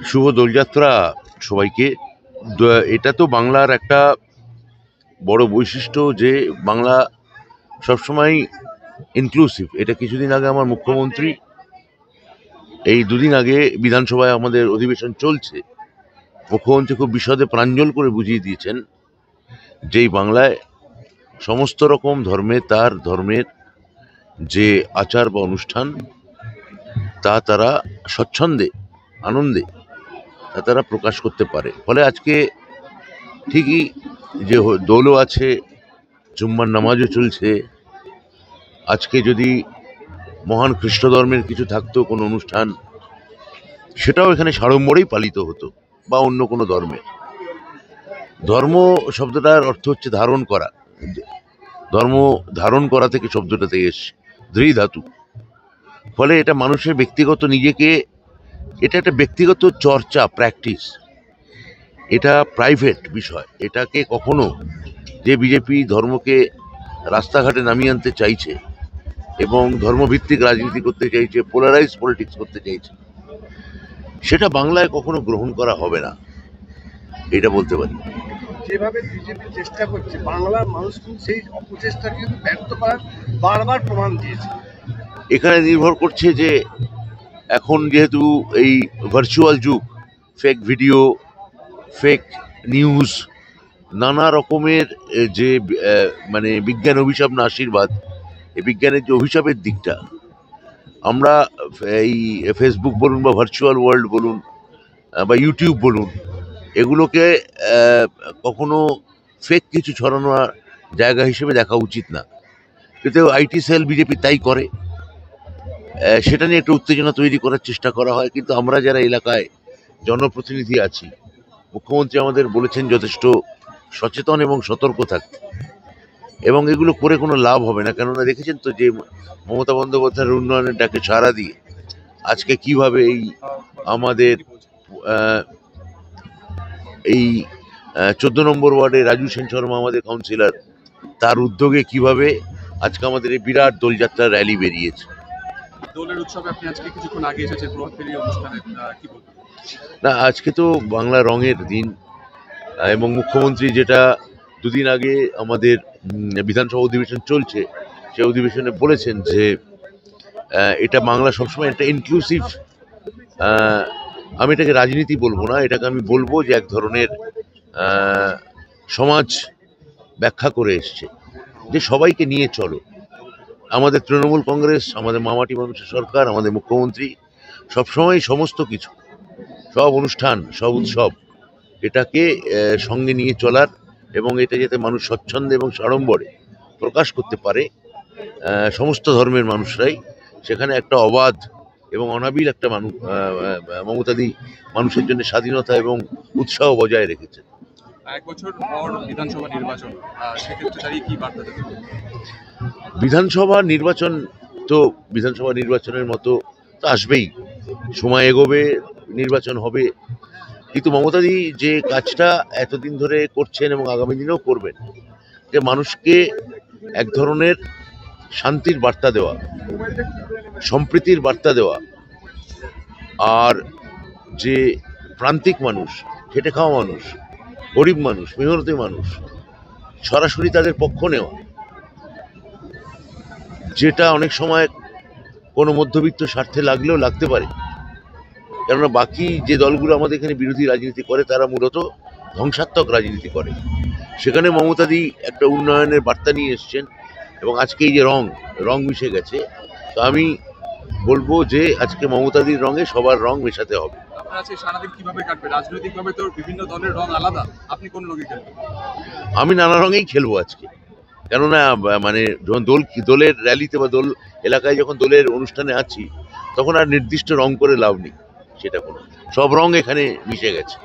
শুভ দোলযাত্রা সবাইকে। এটা তো বাংলার একটা বড় বৈশিষ্ট্য যে বাংলা সবসময় ইনক্লুসিভ। এটা কিছুদিন আগে আমার মুখ্যমন্ত্রী, এই দুদিন আগে বিধানসভায় আমাদের অধিবেশন চলছে, মুখ্যমন্ত্রী খুব বিশদে প্রাঞ্জল করে বুঝিয়ে দিয়েছেন যে এই বাংলায় সমস্ত রকম ধর্মে তার ধর্মের যে আচার বা অনুষ্ঠান তা তারা স্বচ্ছন্দে আনন্দে তা তারা প্রকাশ করতে পারে। ফলে আজকে ঠিকই যে দোলও আছে, জুম্মার নামাজও চলছে। আজকে যদি মহান খ্রিস্ট ধর্মের কিছু থাকতো কোনো অনুষ্ঠান, সেটাও এখানে সাড়ম্বরেই পালিত হতো, বা অন্য কোনো ধর্মের। ধর্ম শব্দটার অর্থ হচ্ছে ধারণ করা। ধর্ম ধারণ করা থেকে শব্দটাতে এসছে, ধৃ ধাতু। ফলে এটা মানুষের ব্যক্তিগত নিজেকে, এটা একটা ব্যক্তিগত চর্চা, প্র্যাকটিস। এটা প্রাইভেট বিষয়। এটাকে কখনো যে বিজেপি ধর্মকে রাস্তাঘাটে নামিয়ে আনতে চাইছে এবং ধর্মভিত্তিক রাজনীতি করতে চাইছে, পোলারাইজ পলিটিক্স করতে চাইছে, সেটা বাংলায় কখনো গ্রহণ করা হবে না, এটা বলতে পারি। যেভাবে বিজেপি চেষ্টা করছে, বাংলার মানুষ কিন্তু সেই অপচেষ্টাকে কিন্তু ব্যর্থ করার বারবার প্রমাণ দিয়েছে। এখানে নির্ভর করছে যে এখন যেহেতু এই ভার্চুয়াল যুগ, ফেক ভিডিও, ফেক নিউজ, নানা রকমের যে মানে বিজ্ঞান অভিশাপ না আশীর্বাদ, এই বিজ্ঞানের যে অভিশাপের দিকটা, আমরা এই ফেসবুক বলুন বা ভার্চুয়াল ওয়ার্ল্ড বলুন বা ইউটিউব বলুন, এগুলোকে কখনো ফেক কিছু ছড়ানোর জায়গা হিসেবে দেখা উচিত না। কিন্তু আইটি সেল বিজেপি তাই করে। সেটা নিয়ে একটা উত্তেজনা তৈরি করার চেষ্টা করা হয়। কিন্তু আমরা যারা এলাকায় জনপ্রতিনিধি আছি, মুখ্যমন্ত্রী আমাদের বলেছেন যথেষ্ট সচেতন এবং সতর্ক থাকতে, এবং এগুলো করে কোনো লাভ হবে না। কেননা দেখেছেন তো যে মমতা বন্দ্যোপাধ্যায়ের উন্নয়নের ডাকে সাড়া দিয়ে আজকে কিভাবে এই আমাদের এই 14 নম্বর ওয়ার্ডে রাজু সেন শর্মা আমাদের কাউন্সিলর, তার উদ্যোগে কিভাবে আজকে আমাদের এই বিরাট দোলযাত্রা র্যালি বেরিয়েছে। দোলের উৎসবে আপনি আজকে কিছুক্ষণ আগে এসেছেন, প্রভাত ফেরি অনুষ্ঠানে কি বলবেন? না, আজকে তো বাংলা রঙের দিন, এবং মুখ্যমন্ত্রী যেটা দুদিন আগে আমাদের বিধানসভা অধিবেশন চলছে, সেই অধিবেশনে বলেছেন যে এটা বাংলা সবসময় একটা ইনক্লুসিভ, আমি এটাকে রাজনীতি বলবো না, এটাকে আমি বলবো যে এক ধরনের সমাজ ব্যাখ্যা করে এসছে যে সবাইকে নিয়ে চলো। আমাদের তৃণমূল কংগ্রেস, আমাদের মামাটি মানুষের সরকার, আমাদের মুখ্যমন্ত্রী সবসময় সমস্ত কিছু, সব অনুষ্ঠান, সব উৎসব, এটাকে সঙ্গে নিয়ে চলার, এবং এটা যাতে মানুষ স্বচ্ছন্দে এবং সাড়ম্বরে প্রকাশ করতে পারে, সমস্ত ধর্মের মানুষরাই, সেখানে একটা অবাধ এবং অনাবিল একটা মমতাদি মানুষের জন্য স্বাধীনতা এবং উৎসাহ বজায় রেখেছেন। এক বছর পর বিধানসভা নির্বাচন, সেক্ষেত্রে দাঁড়িয়ে কি বার্তা দেবেন? বিধানসভা নির্বাচন তো বিধানসভা নির্বাচনের মতো তো আসবেই, সময় এগোবে, নির্বাচন হবে। কিন্তু মমতাদি যে কাজটা এতদিন ধরে করছেন এবং আগামী দিনেও করবেন, যে মানুষকে এক ধরনের শান্তির বার্তা দেওয়া, সম্প্রীতির বার্তা দেওয়া, আর যে প্রান্তিক মানুষ, খেটে খাওয়া মানুষ, গরিব মানুষ, মেহনতি মানুষ, সরাসরি তাদের পক্ষ নেওয়া, যেটা অনেক সময় কোনো মধ্যবিত্ত স্বার্থে লাগলেও লাগতে পারে। কেননা বাকি যে দলগুলো আমাদের এখানে বিরোধী রাজনীতি করে, তারা মূলত ধ্বংসাত্মক রাজনীতি করে। সেখানে মমতাদি একটা উন্নয়নের বার্তা নিয়ে এসছেন, এবং আজকে এই যে রং মিশে গেছে, তো আমি বলবো যে আজকে মমতাদির রঙে সবার রং মেশাতে হবে। আপনার আজকে সারাদিন কিভাবে কাটবে? রাজনৈতিকভাবে তো বিভিন্ন দলের রং আলাদা, আপনি কোন রঙে খেলবেন? আমি নানা রঙেই খেলবো আজকে। কেননা মানে যখন দোলের র্যালিতে বা দোল এলাকায় যখন দোলের অনুষ্ঠানে আছি, তখন আর নির্দিষ্ট রং করে লাভ নেই। সেটা কোনো, সব রং এখানে মিশে গেছে।